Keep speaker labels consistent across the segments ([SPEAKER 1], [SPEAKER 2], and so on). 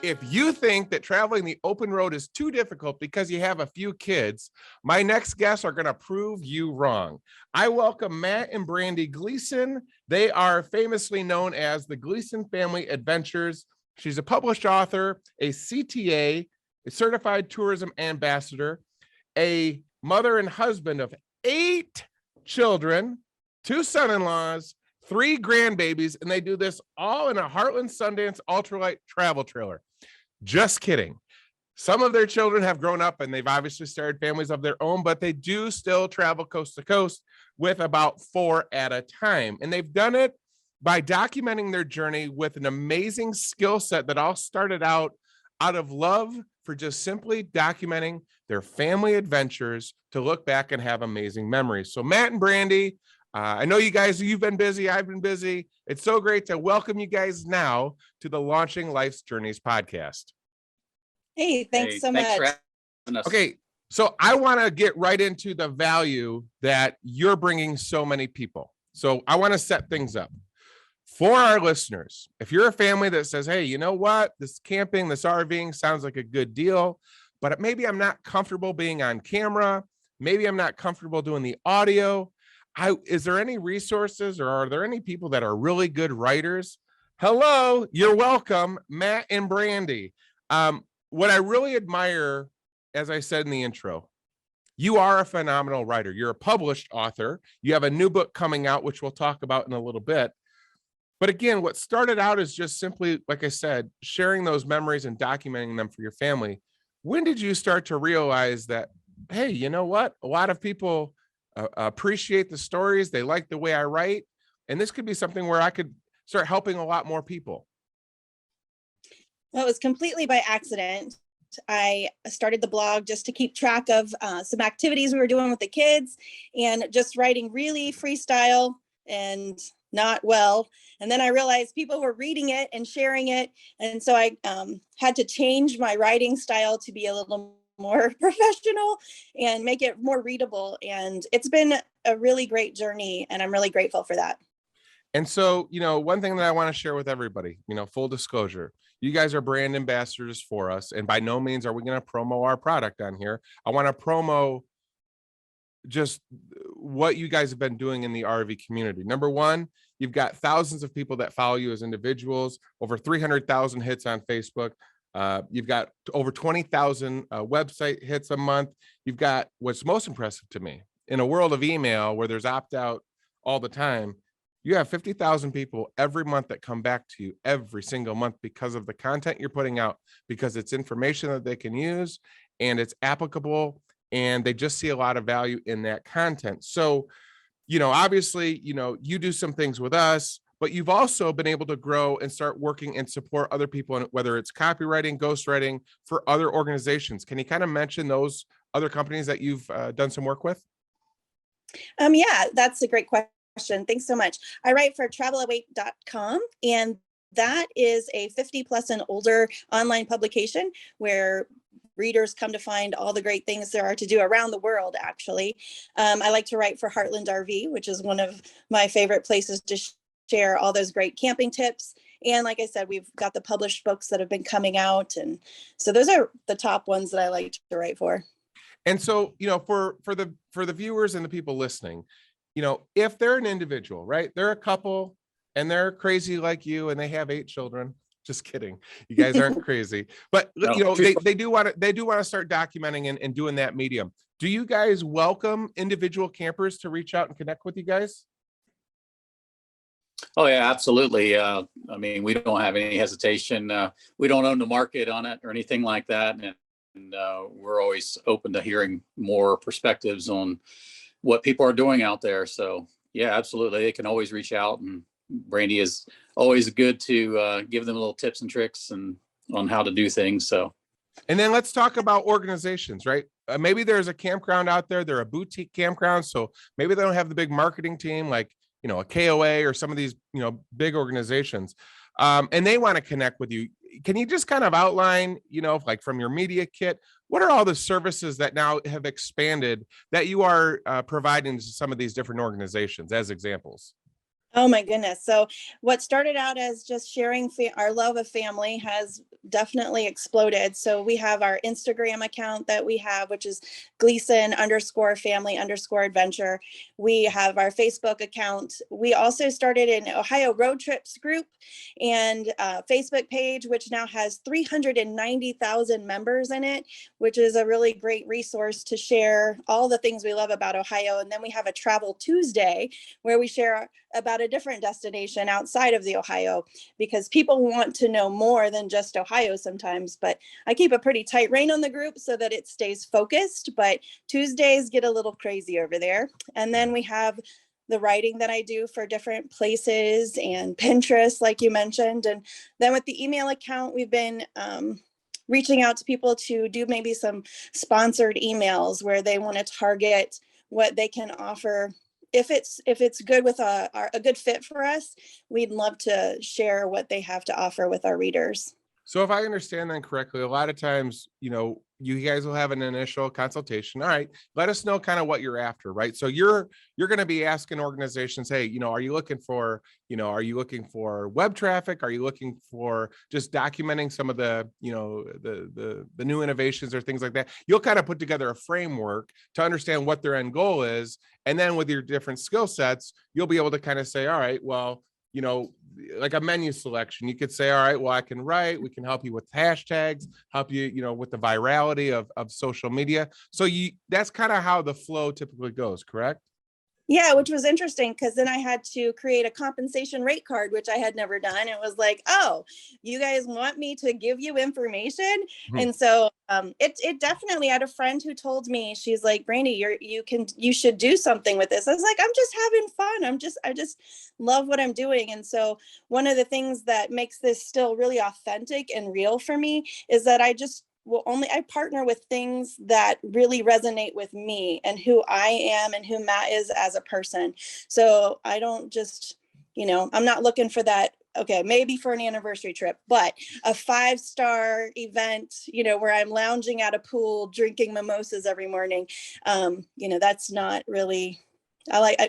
[SPEAKER 1] If you think that traveling the open road is too difficult because you have a few kids, my next guests are going to prove you wrong. I welcome Matt and Brandy Gleason. They are famously known as the Gleason Family Adventures. She's a published author, a CTA, a certified tourism ambassador, a mother and husband of 8 children, 2 son-in-laws, 3 grandbabies, and they do this all in a Heartland Sundance ultralight travel trailer. Just kidding. Some of their children have grown up and they've obviously started families of their own, but they do still travel coast to coast with about 4 at a time. And they've done it by documenting their journey with an amazing skill set that all started out of love for just simply documenting their family adventures to look back and have amazing memories. So Matt and Brandy, I know you guys, you've been busy, I've been busy. It's so great to welcome you guys now to the Launching Life's Journeys podcast.
[SPEAKER 2] Hey, thanks so much.
[SPEAKER 1] Okay, so I want to get right into the value that you're bringing so many people. So I want to set things up. For our listeners, if you're a family that says, hey, you know what, this camping, this RVing sounds like a good deal, but maybe I'm not comfortable being on camera, maybe I'm not comfortable doing the audio, is there any resources or are there any people that are really good writers? Hello, you're welcome, Matt and Brandy. What I really admire, as I said in the intro, you are a phenomenal writer. You're a published author. You have a new book coming out, which we'll talk about in a little bit. But again, what started out is just simply, like I said, sharing those memories and documenting them for your family. When did you start to realize that, hey, you know what? A lot of people appreciate the stories. They like the way I write. And this could be something where I could start helping a lot more people.
[SPEAKER 2] Well, it was completely by accident. I started the blog just to keep track of some activities we were doing with the kids and just writing really freestyle and not well. And then I realized people were reading it and sharing it. And so I had to change my writing style to be a little more professional and make it more readable. And it's been a really great journey. And I'm really grateful for that.
[SPEAKER 1] And so, one thing that I want to share with everybody, full disclosure, you guys are brand ambassadors for us. And by no means are we going to promo our product on here. I want to promo just what you guys have been doing in the RV community. Number one, you've got thousands of people that follow you as individuals, over 300,000 hits on Facebook. You've got over 20,000 website hits a month. You've got, what's most impressive to me, in a world of email where there's opt-out all the time, you have 50,000 people every month that come back to you every single month because of the content you're putting out, because it's information that they can use and it's applicable and they just see a lot of value in that content. So, obviously, you do some things with us, but you've also been able to grow and start working and support other people, whether it's copywriting, ghostwriting for other organizations. Can you kind of mention those other companies that you've done some work with?
[SPEAKER 2] Yeah, that's a great question. Thanks so much. I write for travelawait.com, and that is a 50 plus and older online publication where readers come to find all the great things there are to do around the world, actually. I like to write for Heartland RV, which is one of my favorite places to share all those great camping tips. And like I said, we've got the published books that have been coming out. And so those are the top ones that I like to write for.
[SPEAKER 1] And so, for the viewers and the people listening, if they're an individual, right, they're a couple and they're crazy like you and they have 8 children. Just kidding. You guys aren't crazy, but no, they do want to start documenting and doing that medium. Do you guys welcome individual campers to reach out and connect with you guys?
[SPEAKER 3] Oh yeah, absolutely. We don't have any hesitation. We don't own the market on it or anything like that. And we're always open to hearing more perspectives on what people are doing out there. So yeah, absolutely. They can always reach out, and Brandy is always good to give them little tips and tricks and on how to do things. So,
[SPEAKER 1] and then let's talk about organizations, right? Maybe there's a campground out there. They're a boutique campground. So maybe they don't have the big marketing team, like, a KOA or some of these, big organizations. And they want to connect with you. Can you just kind of outline, like from your media kit, what are all the services that now have expanded that you are providing to some of these different organizations as examples?
[SPEAKER 2] Oh my goodness. So what started out as just sharing our love of family has definitely exploded. So we have our Instagram account that we have, which is Gleason_family_adventure. We have our Facebook account. We also started an Ohio road trips group and Facebook page, which now has 390,000 members in it, which is a really great resource to share all the things we love about Ohio. And then we have a Travel Tuesday where we share about a different destination outside of the Ohio, because people want to know more than just Ohio sometimes. But I keep a pretty tight rein on the group so that it stays focused. But Tuesdays get a little crazy over there. And then we have the writing that I do for different places and Pinterest, like you mentioned. And then with the email account, we've been reaching out to people to do maybe some sponsored emails where they want to target what they can offer. If it's good with a good fit for us, we'd love to share what they have to offer with our readers.
[SPEAKER 1] So if I understand that correctly, a lot of times, you guys will have an initial consultation. All right, let us know kind of what you're after, right? So you're going to be asking organizations, hey, are you looking for web traffic? Are you looking for just documenting some of the, the new innovations or things like that? You'll kind of put together a framework to understand what their end goal is. And then with your different skill sets, you'll be able to kind of say, all right, well, like a menu selection, you could say, all right, well, I can write, we can help you with hashtags, help you, with the virality of social media. So that's kind of how the flow typically goes, correct?
[SPEAKER 2] Yeah, which was interesting because then I had to create a compensation rate card, which I had never done. It was like, oh, you guys want me to give you information?
[SPEAKER 1] Mm-hmm.
[SPEAKER 2] And so it definitely, I had a friend who told me, she's like, Brandy, you should do something with this. I was like, I'm just having fun. I just love what I'm doing. And so one of the things that makes this still really authentic and real for me is that I partner with things that really resonate with me and who I am and who Matt is as a person. So I don't just, I'm not looking for that. Okay, maybe for an anniversary trip, but a 5-star event, where I'm lounging at a pool, drinking mimosas every morning. That's not really,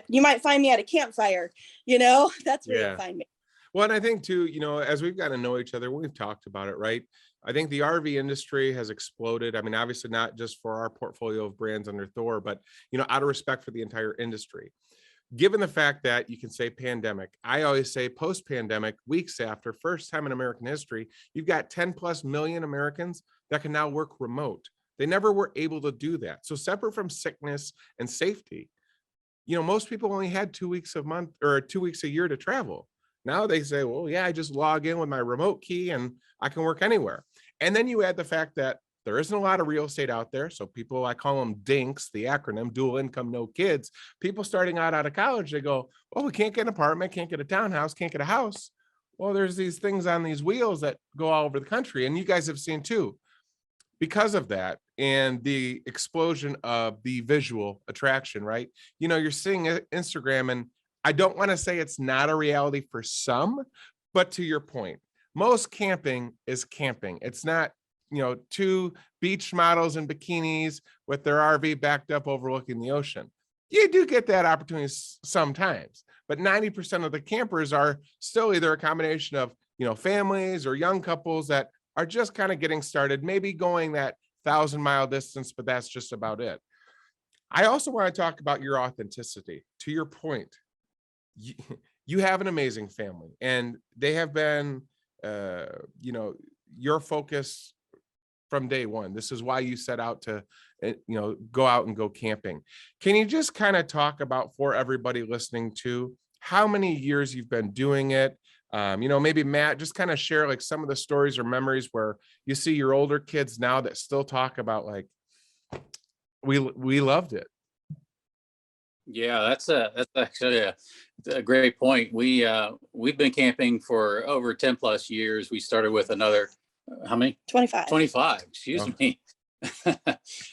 [SPEAKER 2] you might find me at a campfire, that's where you'll find me.
[SPEAKER 1] Well, and I think too, as we've gotten to know each other, we've talked about it, right? I think the RV industry has exploded. I mean, obviously not just for our portfolio of brands under Thor, but, out of respect for the entire industry. Given the fact that you can say pandemic, I always say post-pandemic, weeks after, first time in American history, you've got 10+ million Americans that can now work remote. They never were able to do that. So separate from sickness and safety, most people only had 2 weeks a month or 2 weeks a year to travel. Now they say, well, yeah, I just log in with my remote key and I can work anywhere. And then you add the fact that there isn't a lot of real estate out there. So people, I call them DINKs, the acronym, dual income, no kids. People starting out of college, they go, well, we can't get an apartment, can't get a townhouse, can't get a house. Well, there's these things on these wheels that go all over the country. And you guys have seen too. Because of that and the explosion of the visual attraction, right? You're seeing Instagram, and I don't want to say it's not a reality for some, but to your point, most camping is camping. It's not, two beach models in bikinis with their RV backed up overlooking the ocean. You do get that opportunity sometimes, but 90% of the campers are still either a combination of, families or young couples that are just kind of getting started, maybe going that 1,000-mile distance, but that's just about it. I also want to talk about your authenticity. To your point, you have an amazing family, and they have been, your focus from day one. This is why you set out to, go out and go camping. Can you just kind of talk about, for everybody listening to, how many years you've been doing it? Maybe Matt, just kind of share like some of the stories or memories where you see your older kids now that still talk about like, we loved it.
[SPEAKER 3] Yeah, that's actually a great point. We've been camping for over 10+ years. We started with another, how many?
[SPEAKER 2] 25.
[SPEAKER 3] 25, excuse me.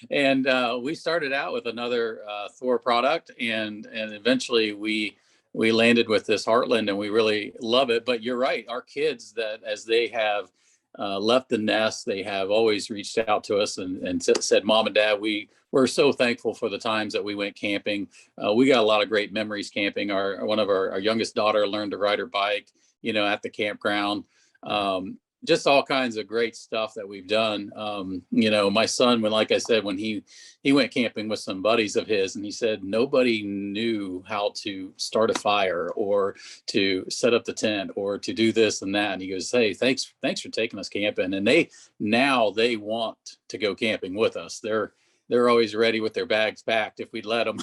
[SPEAKER 3] And we started out with another Thor product, and eventually we landed with this Heartland, and we really love it. But you're right, our kids, that as they have left the nest, they have always reached out to us and said, Mom and Dad, we're so thankful for the times that we went camping. We got a lot of great memories camping. One of our youngest daughter learned to ride her bike, at the campground. Just all kinds of great stuff that we've done. My son, like I said, when he went camping with some buddies of his, and he said nobody knew how to start a fire or to set up the tent or to do this and that. And he goes, hey, thanks for taking us camping. And they want to go camping with us. They're always ready with their bags packed if we'd let them.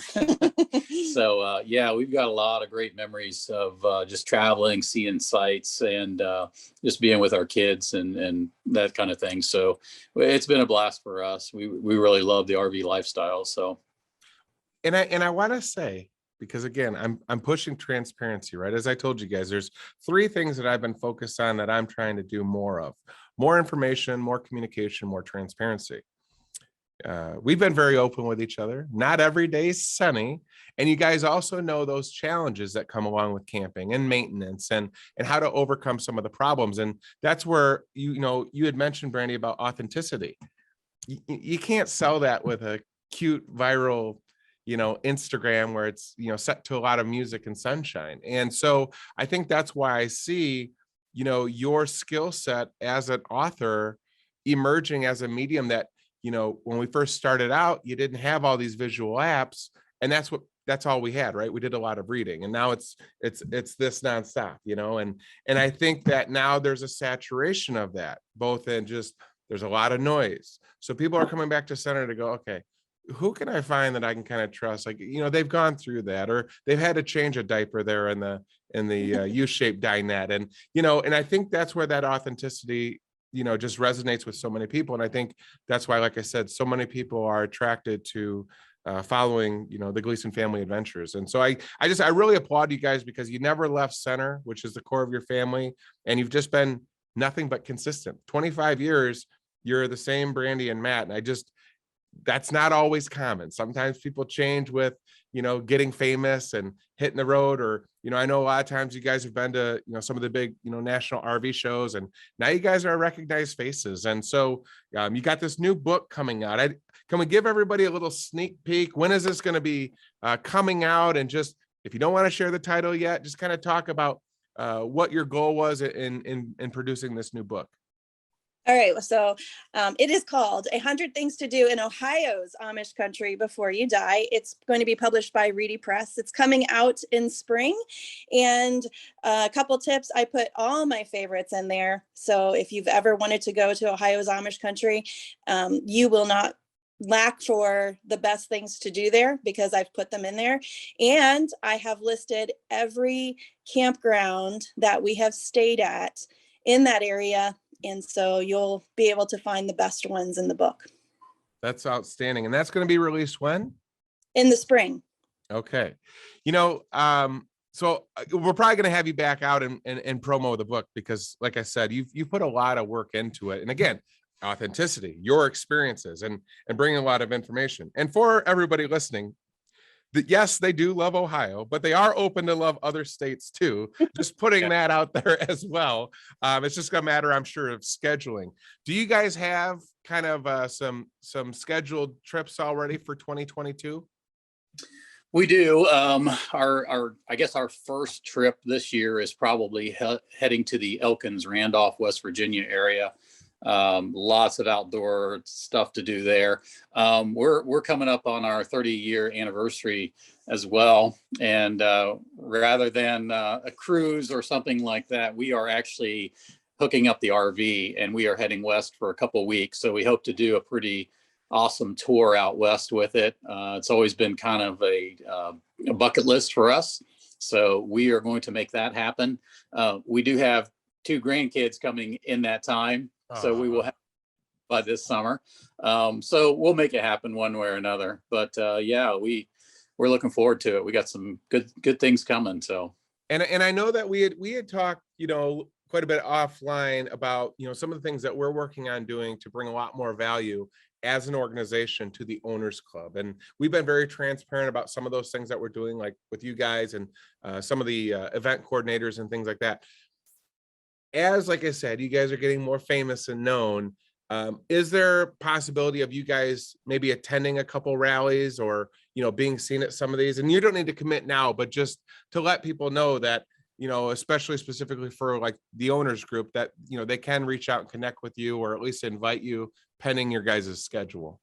[SPEAKER 3] So we've got a lot of great memories of just traveling, seeing sights, and just being with our kids and that kind of thing. So it's been a blast for us. We really love the RV lifestyle. So,
[SPEAKER 1] and I want to say, because again, I'm pushing transparency, right? As I told you guys, there's 3 things that I've been focused on that I'm trying to do more of: more information, more communication, more transparency. We've been very open with each other. Not every day is sunny. And you guys also know those challenges that come along with camping and maintenance and how to overcome some of the problems. And that's where, you had mentioned, Brandy, about authenticity. You can't sell that with a cute viral, Instagram where it's, set to a lot of music and sunshine. And so I think that's why I see, your skill set as an author emerging as a medium that, when we first started out, you didn't have all these visual apps, and that's all we had, right? We did a lot of reading, and now it's this nonstop, and I think that now there's a saturation of that, both in just, there's a lot of noise. So people are coming back to center to go, okay, who can I find that I can kind of trust? Like, they've gone through that, or they've had to change a diaper there in the U-shaped dinette. And, and I think that's where that authenticity, just resonates with so many people. And I think that's why, like I said, so many people are attracted to following, the Gleason family adventures. And so I really applaud you guys, because you never left center, which is the core of your family. And you've just been nothing but consistent. 25 years, you're the same Brandy and Matt. And that's not always common. Sometimes people change with, getting famous and hitting the road, or, I know a lot of times you guys have been to, some of the big, national RV shows, and now you guys are recognized faces. And so you got this new book coming out. Can we give everybody a little sneak peek? When is this going to be coming out? And just, if you don't want to share the title yet, just kind of talk about what your goal was in producing this new book.
[SPEAKER 2] All right, so it is called 100 Things to Do in Ohio's Amish Country Before You Die. It's going to be published by Reedy Press. It's coming out in spring. And a couple tips, I put all my favorites in there. So if you've ever wanted to go to Ohio's Amish Country, you will not lack for the best things to do there, because I've put them in there. And I have listed every campground that we have stayed at in that area. And so you'll be able to find the best ones in the book.
[SPEAKER 1] That's outstanding. And that's going to be released when?
[SPEAKER 2] In the spring.
[SPEAKER 1] Okay. So we're probably going to have you back out and promo the book, because like I said, you've put a lot of work into it. And again, authenticity, your experiences, and bringing a lot of information. And for everybody listening, yes, they do love Ohio, but they are open to love other states too. Just putting that out there as well. It's just a matter, I'm sure, of scheduling. Do you guys have kind of some scheduled trips already for 2022?
[SPEAKER 3] We do. I guess our first trip this year is probably heading to the Elkins, Randolph, West Virginia area. Lots of outdoor stuff to do there. We're coming up on our 30-year anniversary as well, and rather than a cruise or something like that, we are actually hooking up the RV, and we are heading west for a couple of weeks. So we hope to do a pretty awesome tour out west with it. It's always been kind of a bucket list for us, so we are going to make that happen. We do have 2 grandkids coming in that time. So we will have by this summer. So we'll make it happen one way or another. But we're looking forward to it. We got some good things coming. So
[SPEAKER 1] and I know that we had talked, quite a bit offline about, some of the things that we're working on doing to bring a lot more value as an organization to the Owners Club. And we've been very transparent about some of those things that we're doing, like with you guys and some of the event coordinators and things like that. as, like I said, you guys are getting more famous and known, is there possibility of you guys maybe attending a couple rallies or, being seen at some of these? And you don't need to commit now, but just to let people know that, especially specifically for like the owners group, that, they can reach out and connect with you, or at least invite you pending your guys' schedule.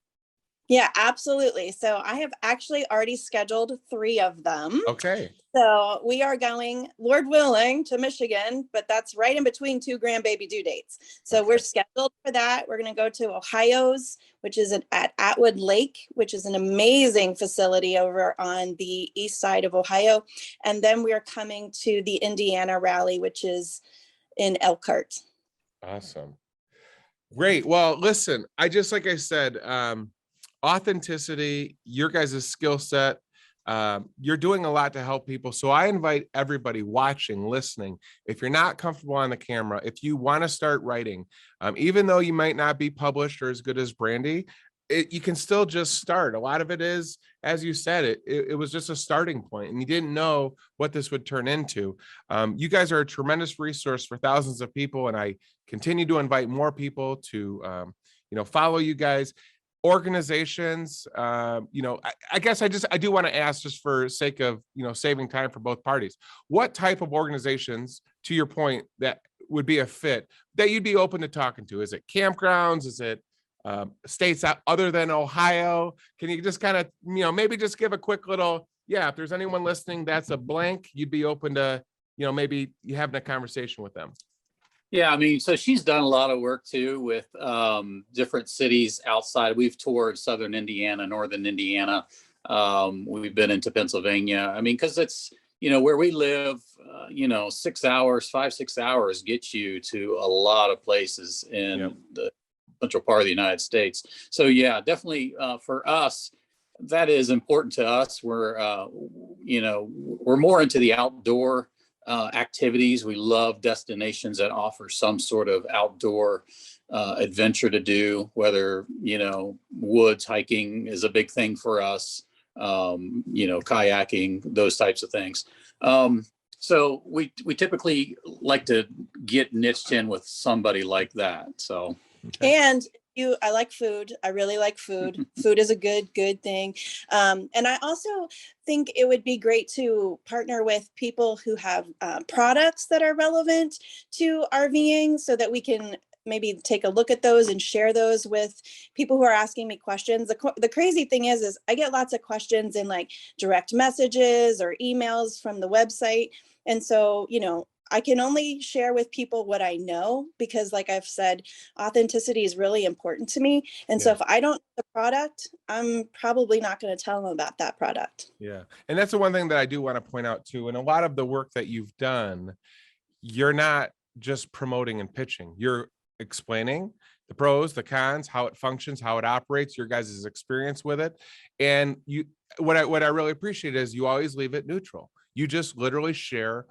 [SPEAKER 2] Yeah, absolutely. So I have actually already scheduled 3 of them.
[SPEAKER 1] Okay.
[SPEAKER 2] So we are going, Lord willing, to Michigan, but that's right in between 2 grandbaby due dates. So we're scheduled for that. We're going to go to Ohio's, which is at Atwood Lake, which is an amazing facility over on the east side of Ohio. And then we are coming to the Indiana rally, which is in Elkhart.
[SPEAKER 1] Awesome. Great. Well, listen, like I said, authenticity, your guys' skill set, you're doing a lot to help people. So I invite everybody watching, listening, if you're not comfortable on the camera, if you want to start writing, even though you might not be published or as good as Brandy, you can still just start. A lot of it is, as you said, it was just a starting point, and you didn't know what this would turn into. You guys are a tremendous resource for thousands of people, and I continue to invite more people to, follow you guys. Organizations, I guess I do want to ask, just for sake of, saving time for both parties, what type of organizations, to your point, that would be a fit that you'd be open to talking to? Is it campgrounds? Is it states other than Ohio? Can you just kind of, maybe just give a quick little, if there's anyone listening that's a blank, you'd be open to, maybe you having a conversation with them.
[SPEAKER 3] Yeah, I mean, so she's done a lot of work too with different cities outside. We've toured Southern Indiana, Northern Indiana. We've been into Pennsylvania. I mean, because it's, where we live, 6 hours, 5-6 hours gets you to a lot of places in the central part of the United States. So yeah, definitely for us, that is important to us. We're, we're more into the outdoor activities. We love destinations that offer some sort of outdoor adventure to do, whether, woods, hiking is a big thing for us, kayaking, those types of things. So we typically like to get niched in with somebody like that. So.
[SPEAKER 2] And I like food. I really like food. Food is a good thing. And I also think it would be great to partner with people who have products that are relevant to RVing, so that we can maybe take a look at those and share those with people who are asking me questions. The crazy thing is I get lots of questions in like direct messages or emails from the website. And so, I can only share with people what I know, because like I've said, authenticity is really important to me. And so if I don't know the product, I'm probably not going to tell them about that product.
[SPEAKER 1] Yeah. And that's the one thing that I do want to point out too. And a lot of the work that you've done, you're not just promoting and pitching, you're explaining the pros, the cons, how it functions, how it operates, your guys' experience with it. And what I really appreciate is you always leave it neutral. You just literally share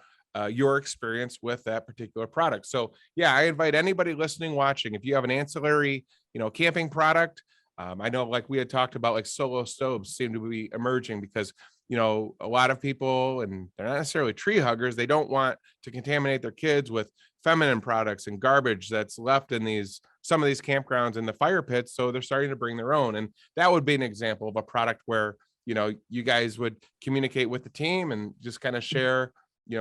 [SPEAKER 1] your experience with that particular product. So yeah, I invite anybody listening, watching, if you have an ancillary, camping product. I know, like we had talked about, like solo stoves seem to be emerging because, a lot of people, and they're not necessarily tree huggers, they don't want to contaminate their kids with feminine products and garbage that's left in some of these campgrounds in the fire pits. So they're starting to bring their own. And that would be an example of a product where, you guys would communicate with the team and just kind of share,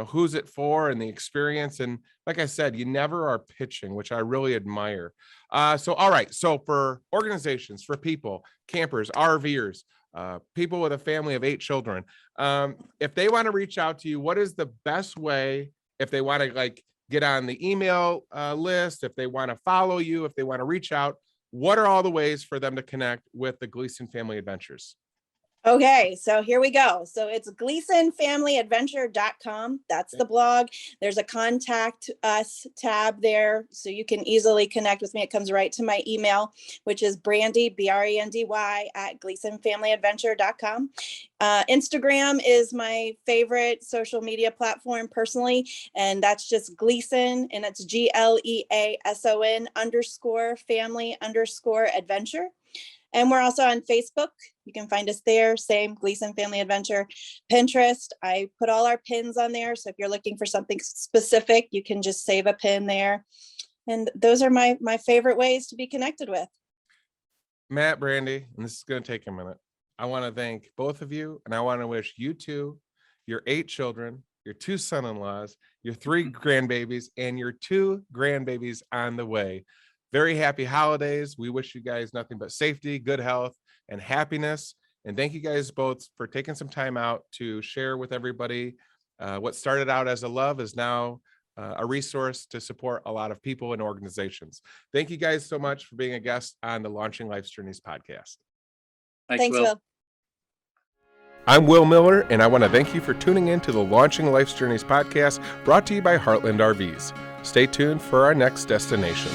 [SPEAKER 1] who's it for and the experience. And like I said, you never are pitching, which I really admire. So, all right. So for organizations, for people, campers, RVers, people with a family of 8 children, if they want to reach out to you, what is the best way? If they want to get on the email list, if they want to follow you, if they want to reach out, what are all the ways for them to connect with the Gleason Family Adventures?
[SPEAKER 2] Okay, so here we go. So it's GleasonFamilyAdventure.com. That's the blog. There's a contact us tab there, so you can easily connect with me. It comes right to my email, which is Brandy, Brandy @GleasonFamilyAdventure.com. Instagram is my favorite social media platform personally, and that's just Gleason, and it's GLEASON _family_adventure. And we're also on Facebook. You can find us there, same Gleason Family Adventure. Pinterest, I put all our pins on there. So if you're looking for something specific, you can just save a pin there. And those are my favorite ways to be connected with.
[SPEAKER 1] Matt, Brandy, and this is going to take a minute. I want to thank both of you, and I want to wish you two, your 8 children, your 2 son-in-laws, your 3 grandbabies, and your 2 grandbabies on the way. Very happy holidays. We wish you guys nothing but safety, good health, and happiness. And thank you guys both for taking some time out to share with everybody. What started out as a love is now a resource to support a lot of people and organizations. Thank you guys so much for being a guest on the Launching Life's Journeys podcast.
[SPEAKER 2] Thanks, Will.
[SPEAKER 1] I'm Will Miller, and I want to thank you for tuning in to the Launching Life's Journeys podcast, brought to you by Heartland RVs. Stay tuned for our next destination.